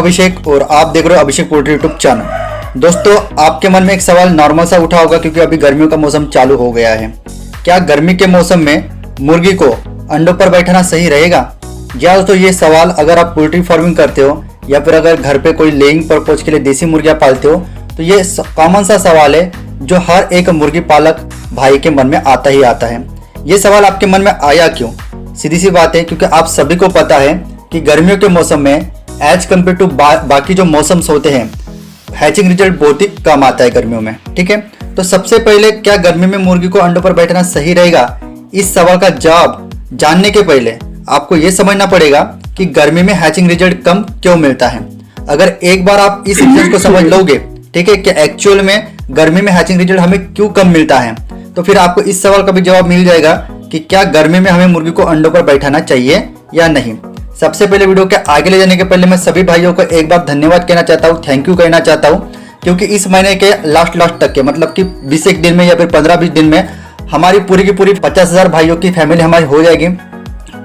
अभिषेक और आप देख रहे हो अभिषेक पोल्ट्री यूट्यूब चैनल। दोस्तों, आपके मन में एक सवाल नॉर्मल सा उठा होगा क्योंकि अभी गर्मियों का मौसम चालू हो गया है। क्या गर्मी के मौसम में मुर्गी को अंडों पर बैठाना सही रहेगा? या दोस्तों, ये सवाल अगर आप पोल्ट्री फार्मिंग करते हो या फिर अगर घर पे कोई लेइंग पर्पज के लिए देसी मुर्गियां पालते हो तो ये कॉमन सा सवाल है जो हर एक मुर्गी पालक भाई के मन में आता ही आता है। ये सवाल आपके मन में आया क्यों? सीधी सी बात है, क्योंकि आप सभी को पता है कि गर्मियों के मौसम में एज कम्पेयर टू बाकी जो मौसम्स होते हैं हैचिंग रिजल्ट बहुत ही कम आता है गर्मियों में। ठीक है, तो सबसे पहले क्या गर्मी में मुर्गी को अंडों पर बैठना सही रहेगा? इस सवाल का जवाब जानने के पहले आपको यह समझना पड़ेगा कि गर्मी में हैचिंग रिजल्ट कम क्यों मिलता है। अगर एक बार आप इस रीजन को समझ लोगे, ठीक है, कि एक्चुअल में गर्मी में हैचिंग रिजल्ट हमें क्यों कम मिलता है, तो फिर आपको इस सवाल का भी जवाब मिल जाएगा कि क्या गर्मी में हमें मुर्गी को अंडों पर बैठाना चाहिए या नहीं। सबसे पहले वीडियो के आगे ले जाने के पहले मैं सभी भाइयों को एक बार धन्यवाद कहना चाहता हूँ, थैंक यू कहना चाहता हूँ, क्योंकि इस महीने के लास्ट तक के मतलब कि 20 दिन में या फिर 15-20 दिन में हमारी पूरी की पूरी 50,000 भाइयों की फैमिली हमारी हो जाएगी।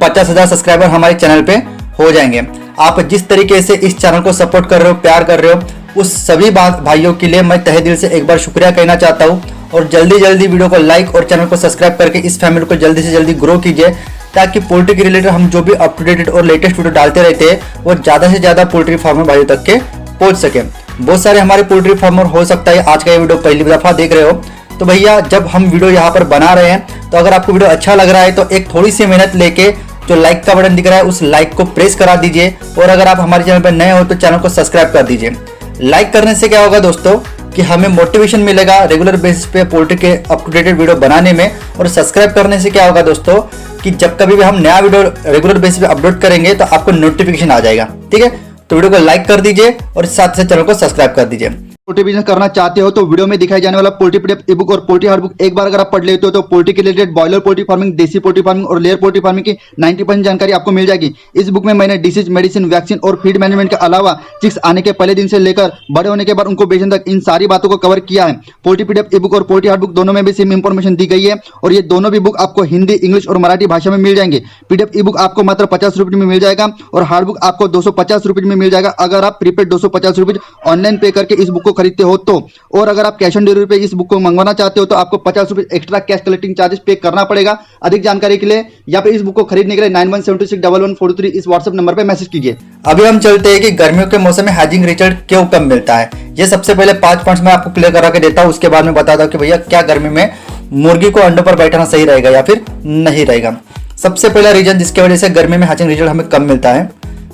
50,000 सब्सक्राइबर हमारे चैनल पे हो जाएंगे। आप जिस तरीके से इस चैनल को सपोर्ट कर रहे हो, प्यार कर रहे हो, उस सभी भाइयों के लिए मैं तहे दिल से एक बार शुक्रिया कहना चाहता हूँ। और जल्दी जल्दी वीडियो को लाइक और चैनल को सब्सक्राइब करके इस फैमिली को जल्दी से जल्दी ग्रो कीजिए, ताकि पोल्ट्री के रिलेटेड हम जो भी अप टू डेट और लेटेस्ट वीडियो डालते रहते हैं वो ज़्यादा से ज़्यादा पोल्ट्री फार्मर भाइयों तक के पहुँच सके। बहुत सारे हमारे पोल्ट्री फार्मर हो सकता है आज का ये वीडियो पहली दफ़ा देख रहे हो, तो भैया जब हम वीडियो यहाँ पर बना रहे हैं तो अगर आपको वीडियो अच्छा लग रहा है तो एक थोड़ी सी मेहनत लेके जो लाइक का बटन दिख रहा है उस लाइक को प्रेस करा दीजिए। और अगर आप हमारे चैनल पर नए हो तो चैनल को सब्सक्राइब कर दीजिए। लाइक करने से क्या होगा दोस्तों कि हमें मोटिवेशन मिलेगा रेगुलर बेसिस पे पोल्ट्री के अप टू डेटेड वीडियो बनाने में। और सब्सक्राइब करने से क्या होगा दोस्तों कि जब कभी भी हम नया वीडियो रेगुलर बेसिस पे अपलोड करेंगे तो आपको नोटिफिकेशन आ जाएगा। ठीक है, तो वीडियो को लाइक कर दीजिए और साथ साथ चैनल को सब्सक्राइब कर दीजिए। पोल्ट्री बिजनेस करना चाहते हो तो वीडियो में दिखाई जाने वाला पोल्ट्री पीडीएफ ई बुक और पोल्ट्री हार्ड बुक एक बार अगर आप पढ़ लेते हो तो पोल्ट्री के रिलेटेड बॉयलर पोल्ट्री फार्मिंग, देसी पोल्ट्री फार्मिंग और लेयर पोल्ट्री फार्मिंग की 90% जानकारी आपको मिल जाएगी। इस बुक में मैंने डिसीज, मेडिसिन, वैक्सीन और फीड मैनेजमेंट के अलावा चिक्स आने के पहले दिन से लेकर बड़े होने के बाद उनको बेचने तक इन सारी बातों को कवर किया है। पोल्ट्री पीडीएफ ई बुक और पोल्ट्री हार्ड बुक दोनों में भी सेम इंफॉर्मेशन दी गई है और ये दोनों भी बुक आपको हिंदी, इंग्लिश और मराठी भाषा में मिल जाएंगे। पीडीएफ ई बुक आपको मात्र 50 रुपये में मिल जाएगा और हार्ड बुक आपको 250 रुपये में मिल जाएगा अगर आप प्रीपेड 250 रुपये ऑनलाइन पे करके इस बुक को खरीदते हो तो। और अगर आप कैश ऑन डिलीवरी पे इस बुक को मंगवाना चाहते हो तो आपको 50 रुपए एक्स्ट्रा कैश कलेक्टिंग चार्जेस पे करना पड़ेगा। अधिक जानकारी के लिए या फिर इस बुक को खरीदने के लिए 91761143 इस व्हाट्सएप नंबर पे मैसेज कीजिए। अभी हम चलते हैं कि गर्मियों के मौसम में हैचिंग रिजल्ट क्यों कम मिलता है। ये सबसे पहले 5 पॉइंट्स मैं आपको क्लियर करा के देता हूँ, उसके बाद में बताता हूँ कि भैया क्या गर्मी में मुर्गी को अंडों पर बैठाना सही रहेगा या फिर नहीं रहेगा। सबसे पहला रीजन जिसकी वजह से गर्मी में हैचिंग रिजल्ट हमें कम मिलता है,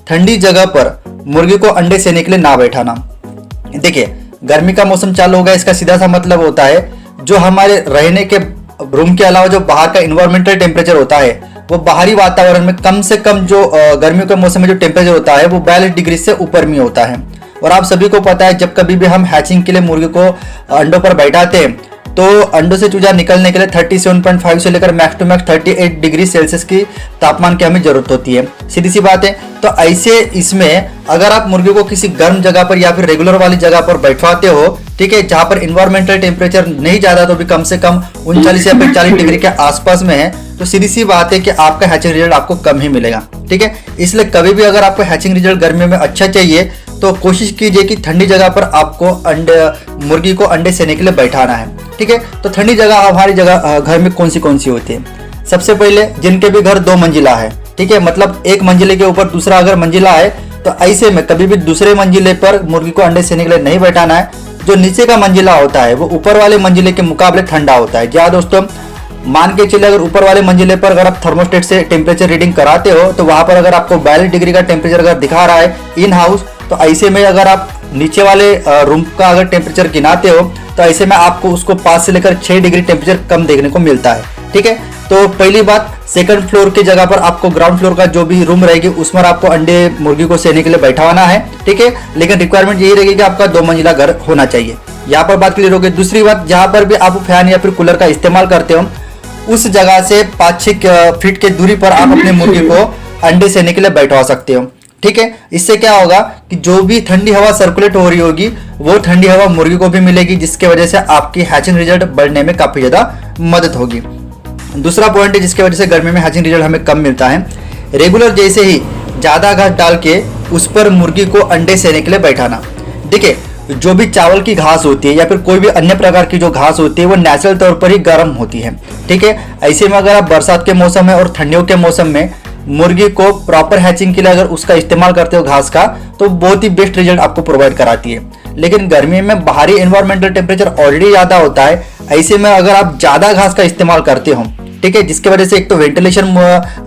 ठंडी जगह पर मुर्गी को अंडे सेने के लिए ना बैठाना। देखिए, गर्मी का मौसम चालू होगा, इसका सीधा सा मतलब होता है जो हमारे रहने के रूम के अलावा जो बाहर का इन्वायरमेंटल टेम्परेचर होता है वो बाहरी वातावरण में कम से कम जो गर्मियों के मौसम में जो टेम्परेचर होता है वो 42 डिग्री से ऊपर में होता है। और आप सभी को पता है जब कभी भी हम हैचिंग के लिए मुर्गी को अंडों पर बैठाते हैं तो अंडों से चूजा निकलने के लिए 37.5 से लेकर max to max 38 degree Celsius की तापमान की हमें जरूरत होती है। सीधी सी बात है। तो ऐसे इसमें अगर आप मुर्गी को किसी गर्म जगह पर या फिर रेगुलर वाली जगह पर बैठवाते हो, ठीक है, जहां पर इन्वायरमेंटल टेम्परेचर नहीं ज्यादा तो भी कम से कम 39 या फिर 40 डिग्री के आसपास में है, तो सीधी सी बात है कि आपका हैचिंग रिजल्ट आपको कम ही मिलेगा। ठीक है, इसलिए कभी भी अगर आपको हैचिंग रिजल्ट गर्मियों में अच्छा चाहिए तो कोशिश कीजिए कि ठंडी जगह पर आपको मुर्गी को अंडे सेने के लिए बैठाना है। ठीक है, तो ठंडी जगह हमारी जगह घर में कौन सी होती है? सबसे पहले जिनके भी घर 2 मंजिला है, ठीक है, मतलब एक मंजिले के ऊपर दूसरा अगर मंजिला है तो ऐसे में कभी भी दूसरे मंजिले पर मुर्गी को अंडे सेने के लिए नहीं बैठाना है। जो नीचे का मंजिला होता है वो ऊपर वाले मंजिले के मुकाबले ठंडा होता है। क्या दोस्तों, मान के चलिए अगर ऊपर वाले मंजिले पर अगर आप थर्मोस्टेट से टेम्परेचर रीडिंग कराते हो तो वहां पर अगर आपको 42 डिग्री का टेम्परेचर अगर दिखा रहा है इन हाउस, तो ऐसे में अगर आप नीचे वाले रूम का अगर टेम्परेचर गिनाते हो तो ऐसे में आपको उसको 5 से लेकर 6 डिग्री टेम्परेचर कम देखने को मिलता है। ठीक है, तो पहली बात, सेकंड फ्लोर की जगह पर आपको ग्राउंड फ्लोर का जो भी रूम रहेगी उसमें आपको अंडे मुर्गी को सेने के लिए बैठाना है। ठीक है, लेकिन रिक्वायरमेंट यही रहेगी कि आपका 2 मंजिला घर होना चाहिए। यहाँ पर बात क्लियर होगी। दूसरी बात, जहाँ पर भी आप फैन या फिर कूलर का इस्तेमाल करते हो उस जगह से 5-6 फीट की दूरी पर आप अपने मुर्गी को अंडे सेने के लिए बैठवा सकते हो। ठीक है, इससे क्या होगा कि जो भी ठंडी हवा सर्कुलेट हो रही होगी वो ठंडी हवा मुर्गी को भी मिलेगी, जिसके वजह से आपकी हैचिंग रिजल्ट बढ़ने में काफी ज्यादा मदद होगी। दूसरा पॉइंट है जिसकी वजह से गर्मी में हैचिंग रिजल्ट हमें कम मिलता है, रेगुलर जैसे ही ज्यादा घास डाल के उस पर मुर्गी को अंडे सेने के लिए बैठाना। देखिए, जो भी चावल की घास होती है या फिर कोई भी अन्य प्रकार की जो घास होती है वो नेचुरल तौर पर ही गर्म होती है, ठीक है। ऐसे में अगर आप बरसात के मौसम में और ठंडियों के मौसम में मुर्गी को प्रॉपर हैचिंग के लिए अगर उसका इस्तेमाल करते हो घास का, तो बहुत ही बेस्ट रिजल्ट आपको प्रोवाइड कराती है। लेकिन गर्मी में बाहरी एनवायरमेंटल टेम्परेचर ऑलरेडी ज़्यादा होता है, ऐसे में अगर आप ज़्यादा घास का इस्तेमाल करते हो, ठीक है, जिसकी वजह से एक तो वेंटिलेशन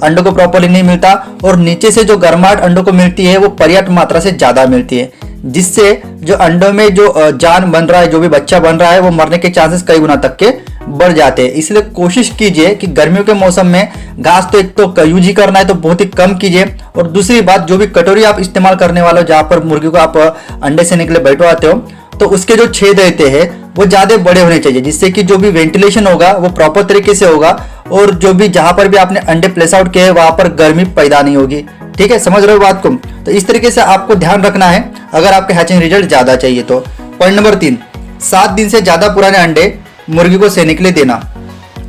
अंडों को प्रॉपरली नहीं मिलता और नीचे से जो गर्माहट अंडों को मिलती है वो पर्याप्त मात्रा से ज़्यादा मिलती है, जिससे जो अंडों में जो जान बन रहा है, जो भी बच्चा बन रहा है, वो मरने के चांसेस कई गुना तक के बढ़ जाते हैं। इसलिए कोशिश कीजिए कि गर्मियों के मौसम में घास तो एक तो यूज ही करना है तो बहुत ही कम कीजिए, और दूसरी बात, जो भी कटोरी आप इस्तेमाल करने वाले हो जहाँ पर मुर्गी को आप अंडे सेने के लिए बैठवाते हो, तो उसके जो छेद रहते हैं वो ज़्यादा बड़े होने चाहिए, जिससे कि जो भी वेंटिलेशन होगा वो प्रॉपर तरीके से होगा और जो भी जहाँ पर भी आपने अंडे प्लेस आउट किए वहाँ पर गर्मी पैदा नहीं होगी। ठीक है, समझ रहे हो बात को? तो इस तरीके से आपको ध्यान रखना है अगर आपके हैचिंग रिजल्ट ज़्यादा चाहिए तो। पॉइंट नंबर 3, 7 दिन से ज़्यादा पुराने अंडे मुर्गी को सेने के लिए देना।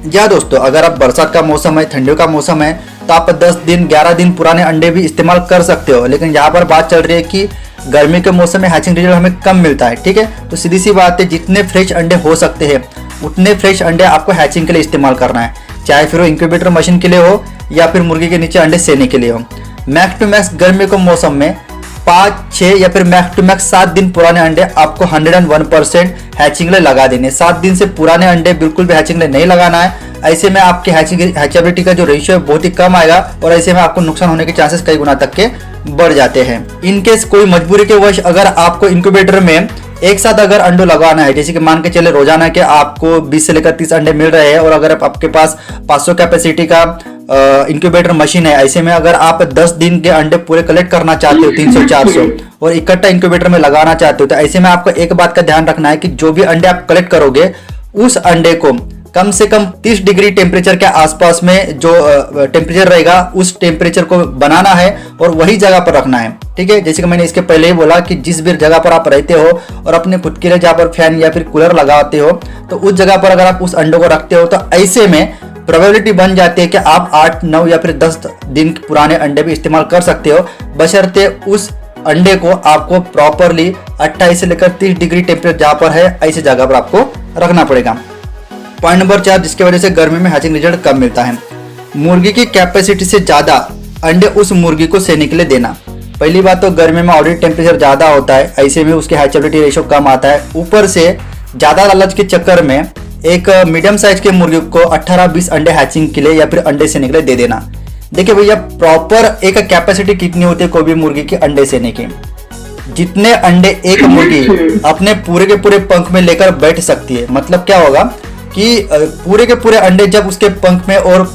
या दोस्तों, अगर आप बरसात का मौसम है, ठंडियों का मौसम है, तो आप 10 दिन 11 दिन पुराने अंडे भी इस्तेमाल कर सकते हो, लेकिन यहाँ पर बात चल रही है कि गर्मी के मौसम में हैचिंग रिजल्ट हमें कम मिलता है। ठीक है, तो सीधी सी बात है, जितने फ्रेश अंडे हो सकते हैं उतने फ्रेश अंडे आपको हैचिंग के लिए इस्तेमाल करना है, चाहे फिर वो इंक्यूबेटर मशीन के लिए हो या फिर मुर्गी के नीचे अंडे सेने के लिए हो। मैक्स टू मैक्स गर्मी के मौसम में 5, 6 या फिर मैक्स टू मैक्स 7 दिन पुराने अंडे आपको 101% हैचिंग लिए लगा देने। 7 दिन से पुराने अंडे बिल्कुल भी हैचिंग लिए नहीं लगाना है। ऐसे में आपके हैचेबिलिटी का जो रेशियो है बहुत ही कम आएगा और ऐसे में आपको नुकसान होने के चांसेस कई गुना तक के बढ़ जाते हैं। इनकेस कोई मजबूरी के वश अगर आपको इंक्यूबेटर में एक साथ अगर अंडो लगाना है, जैसे कि मान के चले रोजाना के आपको 20 से लेकर 30 अंडे मिल रहे हैं और अगर आपके पास 500 कैपेसिटी का इंक्यूबेटर मशीन है, ऐसे में अगर आप 10 दिन के अंडे पूरे कलेक्ट करना चाहते हो 300-400 और इकट्ठा इंक्यूबेटर में लगाना चाहते हो, तो ऐसे में आपको एक बात का ध्यान रखना है कि जो भी अंडे आप कलेक्ट करोगे उस अंडे को कम से कम 30 डिग्री टेम्परेचर के आसपास में जो टेम्परेचर रहेगा उस टेम्परेचर को बनाना है और वही जगह पर रखना है। ठीक है, जैसे कि मैंने इसके पहले ही बोला कि जिस भी जगह पर आप रहते हो और अपने खुद के लिए जहाँ पर फैन या फिर कूलर लगाते हो, तो उस जगह पर अगर आप उस अंडों को रखते हो तो ऐसे में प्रोबेबिलिटी बन जाती है कि आप 8, 9 या फिर 10 दिन पुराने अंडे भी इस्तेमाल कर सकते हो, बशर्ते उस अंडे को आपको प्रॉपरली 28 से लेकर 30 डिग्री टेम्परेचर जहाँ पर है ऐसी जगह पर आपको रखना पड़ेगा। पॉइंट नंबर 4, जिसकी वजह से गर्मी में हैचिंग रिजल्ट कम मिलता है, मुर्गी की कैपेसिटी से ज़्यादा अंडे उस मुर्गी को सेने के लिए देना। पहली बात तो गर्मी में ऑलरेडी टेम्परेचर ज़्यादा होता है, ऐसे में उसकी हैचेबिलिटी रेशियो कम आता है, ऊपर से ज़्यादा लालच के चक्कर में एक मीडियम साइज के मुर्गी को 18-20 अंडे हैचिंग के लिए या फिर अंडे सेने के लिए दे देना। देखिए भैया, प्रॉपर एक कैपेसिटी कितनी होती है कोई भी मुर्गी के अंडे सेने की, जितने अंडे एक मुर्गी अपने पूरे के पूरे पंख में लेकर बैठ सकती है। मतलब क्या होगा कि पूरे के पूरे अंडे जब उसके पंख में और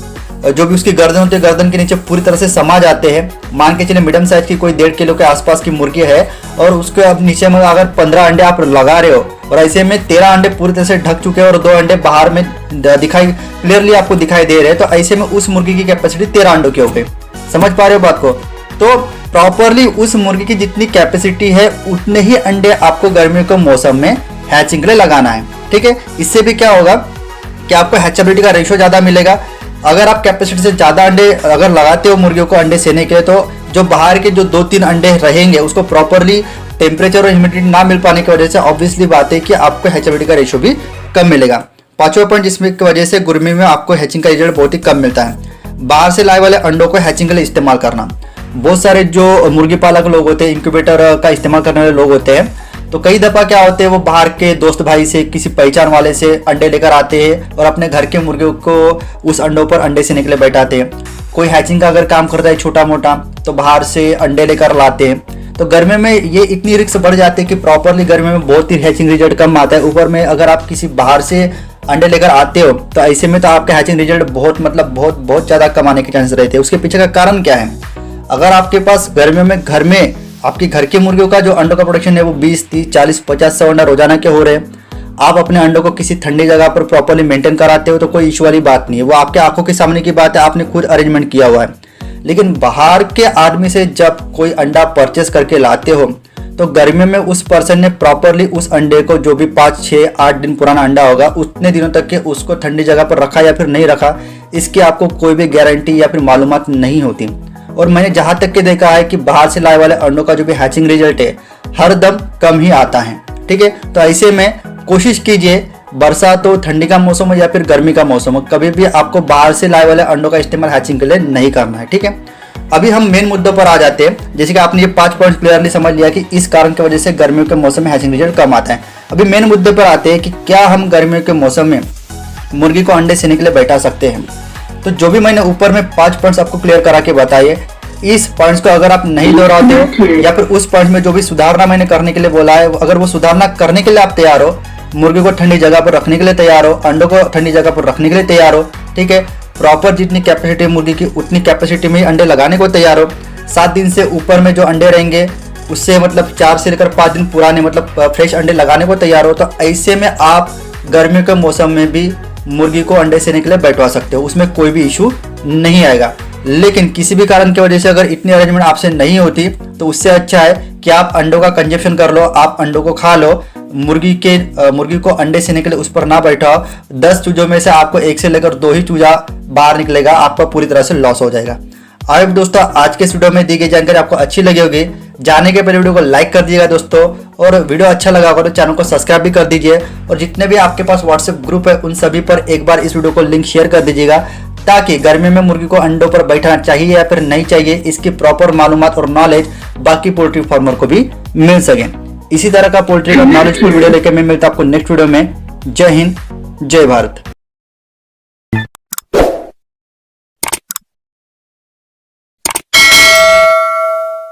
जो भी उसकी गर्दन होती है गर्दन के नीचे पूरी तरह से समा जाते हैं। मान के चले मीडियम साइज की कोई 1.5 किलो के आसपास की मुर्गी है और उसके अब नीचे में अगर 15 अंडे आप लगा रहे हो और ऐसे में 13 अंडे पूरी तरह से ढक चुके हैं और 2 अंडे बाहर में क्लियरली आपको दिखाई दे रहे हैं, तो ऐसे में उस मुर्गी की कैपेसिटी 13 अंडों की हो गई। समझ पा रहे हो बात को? तो प्रॉपरली उस मुर्गी की जितनी कैपेसिटी है उतने ही अंडे आपको गर्मियों के मौसम में हैचिंग के लिए लगाना है। ठीक है, इससे भी क्या होगा कि आपको हैचेबिलिटी का रेशियो ज़्यादा मिलेगा। अगर आप कैपेसिटी से ज़्यादा अंडे अगर लगाते हो मुर्गियों को अंडे सेने के लिए, तो जो बाहर के जो 2-3 अंडे रहेंगे उसको प्रॉपरली टेम्परेचर और ह्यूमिडिटी ना मिल पाने की वजह से ऑब्वियसली बात है कि आपको हैचेबिलिटी का रेशियो भी कम मिलेगा। 5वां पॉइंट, जिसमें की वजह से गर्मी में आपको हैचिंग का रिजल्ट बहुत ही कम मिलता है, बाहर से लाए वाले अंडों को हैचिंग के लिए इस्तेमाल करना। बहुत सारे जो मुर्गी पालक लोग होते हैं, इंक्यूबेटर का इस्तेमाल करने वाले लोग होते हैं, तो कई दफ़ा क्या होते हैं वो बाहर के दोस्त भाई से किसी पहचान वाले से अंडे लेकर आते हैं और अपने घर के मुर्गियों को उस अंडों पर अंडे सेने के लिए बैठाते हैं। कोई हैचिंग का अगर काम करता है छोटा मोटा तो बाहर से अंडे लेकर लाते हैं। तो गर्मी में ये इतनी रिस्क बढ़ जाती है कि प्रॉपरली गर्मी में बहुत ही हैचिंग रिजल्ट कम आता है। ऊपर में अगर आप किसी बाहर से अंडे लेकर आते हो तो ऐसे में तो आपके हैचिंग रिजल्ट बहुत ज़्यादा कम आने के चांसेस रहते हैं। उसके पीछे का कारण क्या है? अगर आपके पास गर्मियों में घर में आपके घर के मुर्गियों का जो अंडों का प्रोडक्शन है वो 20, 30, 40, 50, 100 अंडा रोजाना के हो रहे हैं, आप अपने अंडों को किसी ठंडी जगह पर प्रॉपरली मेंटेन कराते हो तो कोई इशू वाली बात नहीं है, वो आपके आंखों के सामने की बात है, आपने खुद अरेंजमेंट किया हुआ है। लेकिन बाहर के आदमी से जब कोई अंडा परचेस करके लाते हो तो गर्मी में उस पर्सन ने प्रॉपरली उस अंडे को जो भी 5, 6, 8 दिन पुराना अंडा होगा उतने दिनों तक के उसको ठंडी जगह पर रखा या फिर नहीं रखा, इसकी आपको कोई भी गारंटी या फिर मालूमात नहीं होती। और मैंने जहाँ तक के देखा है कि बाहर से लाए वाले अंडों का जो भी हैचिंग रिजल्ट है हर दम कम ही आता है। ठीक है, तो ऐसे में कोशिश कीजिए बरसात हो, ठंडी का मौसम हो या फिर गर्मी का मौसम हो, कभी भी आपको बाहर से लाए वाले अंडों का इस्तेमाल हैचिंग के लिए नहीं करना है। ठीक है, अभी हम मेन मुद्दों पर आ जाते हैं। जैसे कि आपने ये 5 पॉइंट क्लियरली समझ लिया कि इस कारण की वजह से गर्मियों के मौसम में हैचिंग रिजल्ट कम आता है। अभी मेन मुद्दे पर आते हैं कि क्या हम गर्मियों के मौसम में मुर्गी को अंडे सेने के लिए बैठा सकते हैं। तो जो भी मैंने ऊपर में 5 पॉइंट्स आपको क्लियर करा के बताइए, इस पॉइंट्स को अगर आप नहीं दोहराते हो या फिर उस पॉइंट में जो भी सुधारना मैंने करने के लिए बोला है, अगर वो सुधारना करने के लिए आप तैयार हो, मुर्गी को ठंडी जगह पर रखने के लिए तैयार हो, अंडों को ठंडी जगह पर रखने के लिए तैयार हो, ठीक है, प्रॉपर जितनी कैपेसिटी मुर्गी की उतनी कैपेसिटी में ही अंडे लगाने को तैयार हो, 7 दिन से ऊपर में जो अंडे रहेंगे उससे मतलब 4 से लेकर 5 दिन पुराने मतलब फ्रेश अंडे लगाने को तैयार हो, तो ऐसे में आप गर्मियों के मौसम में भी मुर्गी को अंडे सेने के लिए बैठवा सकते हो, उसमें कोई भी इशू नहीं आएगा। लेकिन किसी भी कारण की वजह से अगर इतनी अरेंजमेंट आपसे नहीं होती तो उससे अच्छा है कि आप अंडों का कंजप्शन कर लो, आप अंडों को खा लो, मुर्गी को अंडे सेने के लिए उस पर ना बैठाओ। 10 चूजों में से आपको 1 से लेकर 2 ही चूजा बाहर निकलेगा, आपका पूरी तरह से लॉस हो जाएगा। आई होप दोस्तों आज के इस वीडियो में दी गई जानकारी आपको अच्छी लगी होगी। जाने के पहले वीडियो को लाइक कर दीजिएगा दोस्तों, और वीडियो अच्छा लगा होगा तो चैनल को सब्सक्राइब भी कर दीजिए, और जितने भी आपके पास व्हाट्सएप ग्रुप है उन सभी पर एक बार इस वीडियो को लिंक शेयर कर दीजिएगा, ताकि गर्मी में मुर्गी को अंडों पर बैठाना चाहिए या फिर नहीं चाहिए इसकी प्रॉपर मालूमात और नॉलेज बाकी पोल्ट्री फार्मर को भी मिल सके। इसी तरह का पोल्ट्री का नॉलेजफुल वीडियो लेकर मैं मिलता हूं आपको नेक्स्ट वीडियो में। जय हिंद, जय भारत।